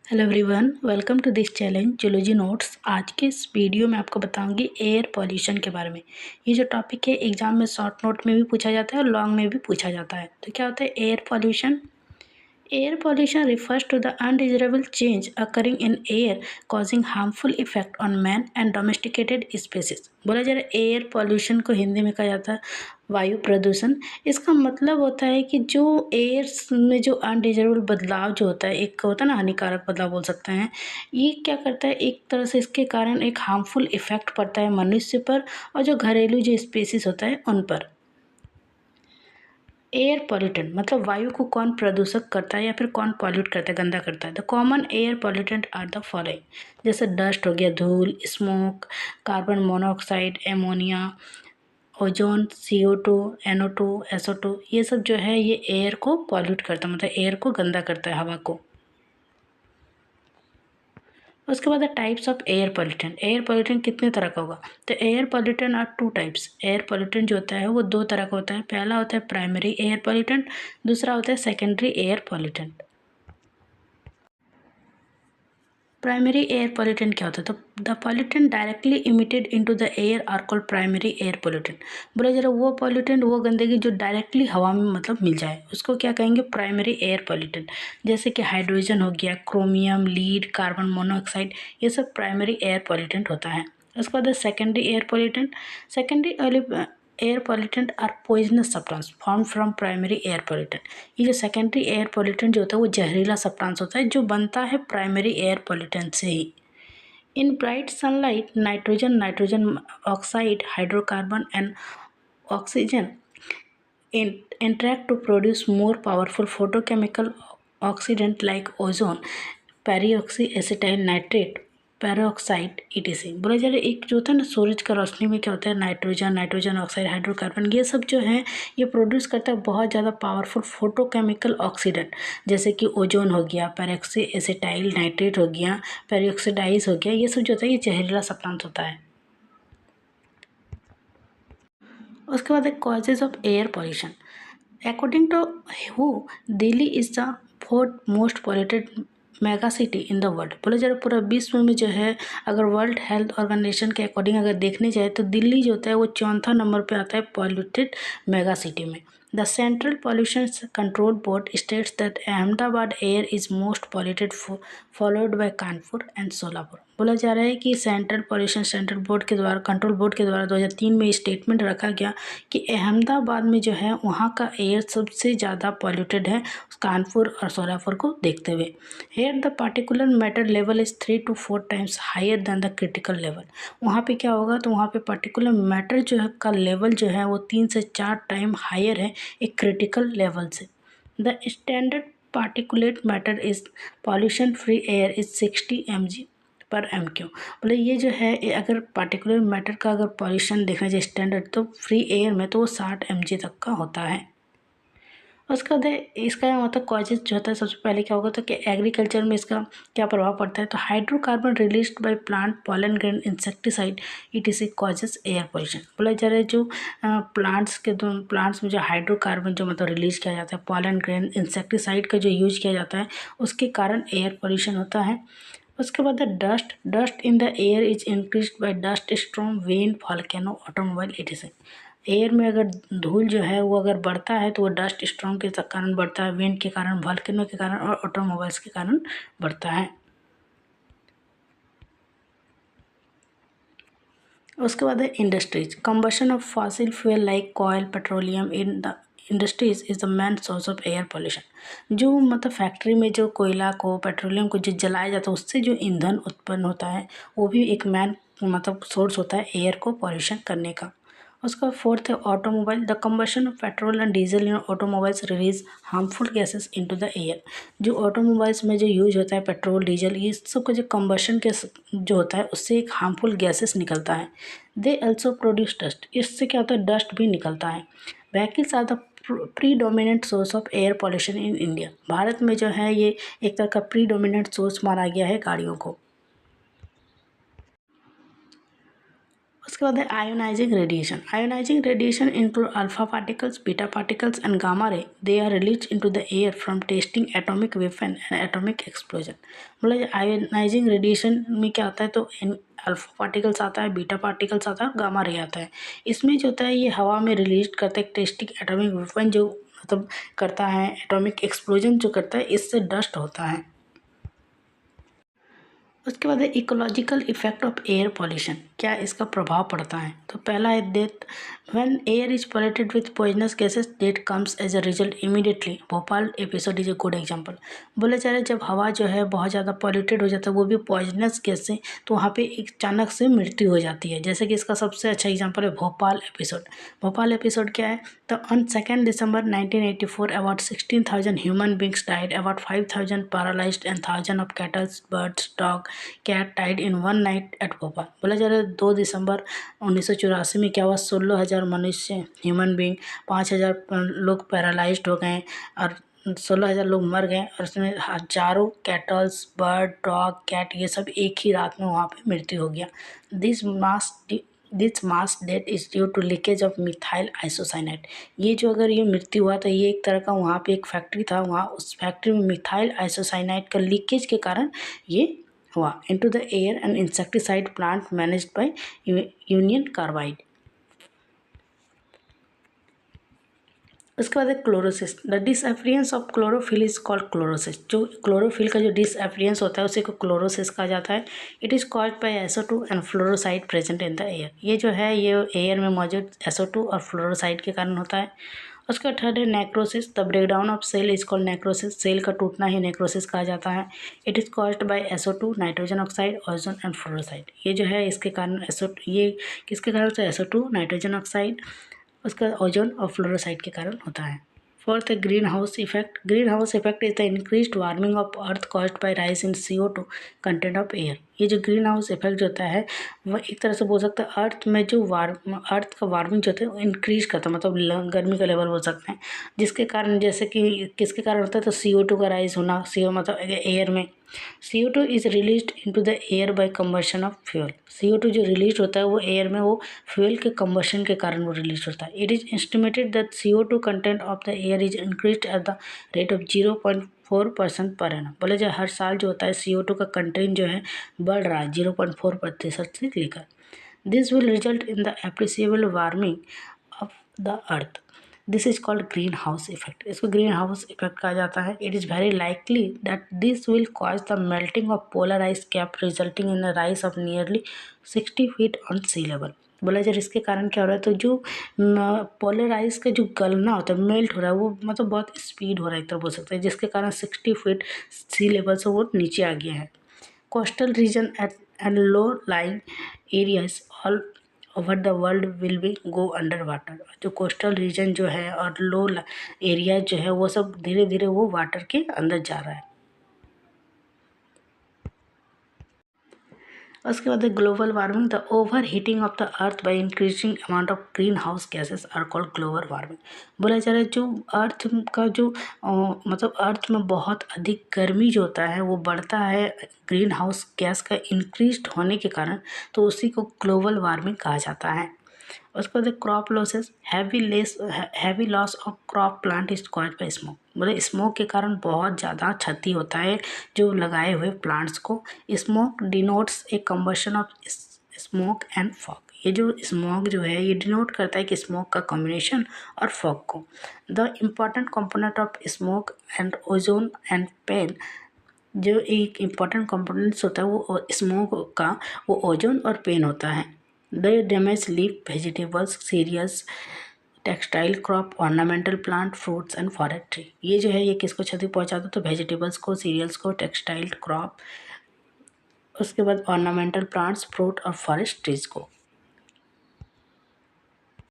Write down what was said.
Hello everyone, welcome to this challenge zoology notes. आज के इस वीडियो में आपको बताऊंगी एयर पॉल्यूशन के बारे में। ये जो टॉपिक है एग्जाम में शॉर्ट नोट में भी पूछा जाता है और लॉन्ग में भी पूछा जाता है। तो क्या होता है air pollution? Air pollution refers to the undesirable change occurring in air causing harmful effect on man and domesticated species। बोला जा रहा है एयर पॉल्यूशन को हिंदी में कहा जाता है वायु प्रदूषण। इसका मतलब होता है कि जो एयर में जो अनडिजायरेबल बदलाव जो होता है, एक होता है ना हानिकारक बदलाव बोल सकते हैं, ये क्या करता है, एक तरह से इसके कारण एक हार्मफुल इफेक्ट पड़ता है मनुष्य पर और जो घरेलू जो स्पीसीज होता है उन पर। एयर पॉल्यूटेंट मतलब वायु को कौन प्रदूषक करता है या फिर कौन पॉल्यूट करता है, गंदा करता है। The common air pollutant are the following, जैसे डस्ट हो गया, धूल, smoke, carbon monoxide, ammonia, ozone, CO2, NO2, SO2, ये सब जो है ये एयर को पॉल्यूट करता है, मतलब एयर को गंदा करता है, हवा को। उसके बाद types of air pollutant. Air pollutant कितने तरह का होगा? तो air pollutant are two types. Air pollutant जो होता है वो दो तरह का होता है। पहला होता है प्राइमरी एयर पॉल्यूटेंट, दूसरा होता है secondary air pollutant. Primary air pollutant क्या होता है? तो the pollutant directly emitted into the air are called primary air pollutant. बोला जरा वो पॉल्यूटेंट, वो गंदगी जो डायरेक्टली हवा में मतलब मिल जाए उसको क्या कहेंगे? Primary air pollutant. जैसे कि हाइड्रोजन हो गया, क्रोमियम, लीड, कार्बन मोनोऑक्साइड, ये सब प्राइमरी एयर पॉल्यूटेंट होता है। उसके बाद secondary air pollutant. Secondary air pollutant are poisonous substance form from primary air pollutant. ये जो सेकेंडरी एयर पॉल्यूटेंट जो होता है वो जहरीला सब्सटेंस होता है जो बनता है प्राइमरी एयर पॉल्यूटेंट से ही। In bright sunlight nitrogen oxide, hydrocarbon and oxygen interact to produce more powerful photochemical oxidant like ozone, peroxyacetyl nitrate, peroxide ETC। बोला जा रहा है एक जो होता है ना सूरज का रोशनी में क्या होता है, नाइट्रोजन ऑक्साइड, हाइड्रोकार्बन, ये सब जो है ये प्रोड्यूस करता है बहुत ज़्यादा पावरफुल फोटोकेमिकल ऑक्सीडेंट, जैसे कि ओजोन हो गया, पेरोक्सी एसिटाइल नाइट्रेट हो गया, पेरोक्सीडाइज हो गया, ये सब जो होता है ये जहरीला सब्सटेंस होता है। उसके बाद causes of air pollution. According to हु, Delhi is the fourth most polluted mega city in the world. बोला जा रहा पूरा विश्व में जो है, अगर वर्ल्ड हेल्थ ऑर्गेनाइजेशन के अकॉर्डिंग अगर देखने जाए तो दिल्ली जो होता है वो चौथा नंबर पे आता है पॉल्यूटेड मेगा सिटी में। The central pollution control board states that Ahmedabad air is most polluted followed by Kanpur and Solapur. बोला जा रहा है कि सेंट्रल पॉल्यूशन सेंट्रल बोर्ड के द्वारा, कंट्रोल बोर्ड के द्वारा 2003 में स्टेटमेंट रखा गया कि अहमदाबाद में जो है वहाँ का एयर सबसे ज़्यादा पॉल्यूटेड है कानपुर और सोलापुर को देखते हुए। Here the particular matter level is 3 to 4 times higher than the critical level. वहाँ पे क्या होगा, तो वहाँ पे पार्टिकुलर मैटर जो है का लेवल जो है वो 3 से 4 टाइम हायर है एक क्रिटिकल लेवल से। The standard particulate matter is pollution free air is 60 mg/m³। बोले ये जो है अगर पार्टिकुलर मैटर का अगर पॉल्यूशन देखना जाए स्टैंडर्ड, तो फ्री एयर में तो वो 60 mg तक का होता है। उसके बाद इसका मतलब कॉजेज जो होता है, सबसे पहले क्या होगा तो कि एग्रीकल्चर में इसका क्या प्रभाव पड़ता है, तो hydrocarbon released by plant, pollen grain, insecticide ETC causes air pollution. बोला जा रहा है जो प्लांट्स में जो हाइड्रोकार्बन जो मतलब रिलीज किया जाता है, पॉलन ग्रेन, इंसेक्टिसाइड का जो यूज किया जाता है, उसके कारण एयर पॉल्यूशन होता है। उसके बाद dust in the air is increased by dust storm, wind, volcano, automobile ETC। Air में अगर धूल जो है वो अगर बढ़ता है तो वो डस्ट स्टॉर्म के कारण बढ़ता है, विंड के कारण, वॉल्केनो के कारण और ऑटोमोबाइल्स के कारण बढ़ता है। उसके बाद है industries. Combustion of fossil fuel like coil, petroleum in the industries is the main source of air pollution. जो मतलब फैक्ट्री में जो कोयला को, पेट्रोलियम को जो जलाया जाता है उससे जो ईंधन उत्पन्न होता है वो भी एक मेन मतलब सोर्स होता है एयर को पॉल्यूशन करने का। उसका फोर्थ है automobile. The combustion of petrol and diesel in automobiles release harmful gases into the air. जो ऑटोमोबाइल्स में जो यूज होता है पेट्रोल, डीजल, ये सब का जो कंबशन के जो होता है उससे एक हार्मफुल गैसेस निकलता है। They also produce dust. इससे क्या होता है, डस्ट भी निकलता है। Vehicles are the predominant source of air pollution in India. Bharat में जो है ये एक तरह का प्रीडोमिनेंट सोर्स माना गया है गाड़ियों को। उसके बाद है ionising radiation. Ionising radiation include alpha particles, beta particles and gamma ray. They are release into the air from testing atomic weapon and atomic explosion. मतलब आयोनाइजिंग रेडिएशन में क्या होता है, तो अल्फा पार्टिकल्स आता है, बीटा पार्टिकल्स आता है और गामा रे आता है। इसमें जो होता है ये हवा में रिलीज करते हैं टेस्टिंग एटॉमिक वेपन जो मतलब करता है, एटॉमिक एक्सप्लोजन जो करता है, इससे डस्ट होता है। उसके बाद है ecological effect of air pollution, क्या इसका प्रभाव पड़ता है। तो पहला है death. When air is polluted with poisonous gases death comes as a result immediately. Bhopal episode is a good example. बोला जा रहा है जब हवा जो है बहुत ज़्यादा पॉल्यूटेड हो जाता है, वो भी पॉइजनस गैस से, तो वहाँ पे एक अचानक से मृत्यु हो जाती है। जैसे कि इसका सबसे अच्छा एग्जाम्पल है भोपाल एपिसोड। भोपाल एपिसोड क्या है, तो on 2 December 1984 about 16,000 human beings died, about 5,000 paralysed and 1,000 of cattles, birds, dog, cat died in one night at Bhopal. बोला जा रहा है 2 दिसंबर 1984 में क्या हुआ, 16,000 मनुष्य ह्यूमन बींग, 5,000 लोग पैरालाइज्ड हो गए और 16,000 लोग मर गए, और उसमें हजारों कैटल्स, बर्ड, डॉग, कैट, ये सब एक ही रात में वहाँ पे मृत्यु हो गया। This mass death is due to leakage of methyl isocyanate. ये जो अगर ये मृत्यु हुआ तो ये एक तरह का, वहाँ पे एक फैक्ट्री था, वहाँ उस फैक्ट्री में मिथाइल आइसोसाइनाइड का लीकेज के कारण ये हुआ into the air and insecticide plant managed by Union Carbide। उसके बाद है chlorosis. The disappearance of chlorophyll is called chlorosis. जो क्लोरोफिल का जो डिसएफियरेंस होता है उसी को क्लोरोसिस कहा जाता है। It is caused by SO2 and fluoride present in the air. ये जो है ये एयर में मौजूद SO2 और फ्लोरोसाइड के कारण होता है। उसका थर्ड है necrosis. The breakdown of cell is called necrosis. Cell का टूटना ही नेक्रोसिस कहा जाता है। It is caused by SO2, nitrogen oxide, ozone and fluoride. ये जो है इसके कारण ये किसके कारण से, SO2, नाइट्रोजन ऑक्साइड, उसका ओजोन और फ्लोरोसाइड के कारण होता है। फोर्थ है green house effect. Green house effect is the increased warming of earth caused by rise in CO2 content of air. ये जो ग्रीन हाउस इफेक्ट जो होता है वह एक तरह से बोल सकते हैं अर्थ में जो अर्थ का वार्मिंग जो होता है वो इंक्रीज करता है, मतलब गर्मी का लेवल बोल सकते हैं, जिसके कारण, जैसे कि किसके कारण होता है, तो CO2 का राइज होना। मतलब एयर में CO2 is released into the air by combustion of fuel. CO2 जो रिलीज होता है वो एयर में वो फ्यूल के कंबशन के कारण वो रिलीज होता है। It is estimated that CO2 content of the air is increased at the rate of 0.4% per annum. बोले जो हर साल जो होता है CO2 का कंटेंट जो है बढ़ रहा है 0.4% से लेकर। This will result in the appreciable warming of the earth. This is called greenhouse effect. इसको ग्रीन हाउस इफेक्ट कहा जाता है। It is very likely that this will cause the melting of polar ice cap resulting in the rise of nearly 60 feet on sea level. बोला जाए इसके कारण क्या हो रहा है, तो जो पोलर आइस का जो गलना होता है, मेल्ट हो रहा है, वो मतलब बहुत स्पीड हो रहा है एक तरह बोल सकते हैं, जिसके कारण 60 फीट सी लेवल से वो नीचे आ गया है। Coastal region and low-lying areas all over the world will be go under water। जो कोस्टल रीजन जो है और लो एरिया जो है वो सब धीरे धीरे वो वाटर के अंदर जा रहा है। उसके बाद global warming. The overheating of the earth by increasing amount of greenhouse gases are called global warming. बोला जा रहा है जो अर्थ का जो मतलब अर्थ में बहुत अधिक गर्मी जो होता है वो बढ़ता है ग्रीन हाउस गैस का इंक्रीज होने के कारण, तो उसी को ग्लोबल वार्मिंग कहा जाता है। उसके बाद crop losses. Heavy loss of crop plant is caused by smoke. मतलब स्मोक के कारण बहुत ज़्यादा क्षति होता है जो लगाए हुए प्लांट्स को। Smoke denotes A combustion of smoke and fog. ये जो स्मोक जो है ये डिनोट करता है कि स्मोक का कॉम्बिनेशन और फॉग को। The important component of smoke and ozone and PAN. जो एक इम्पॉर्टेंट कंपोनेंट्स होता है वो स्मोक का, वो ओजोन और पेन होता है। The damage leaf vegetables, cereals, textile crop, ornamental plant, fruits and forest tree. ये जो है ये किसको क्षति पहुंचाता है, तो वेजिटेबल्स को, सीरियल्स को, टेक्सटाइल क्रॉप, उसके बाद ऑर्नामेंटल प्लांट्स, फ्रूट और फॉरेस्ट ट्रीज को।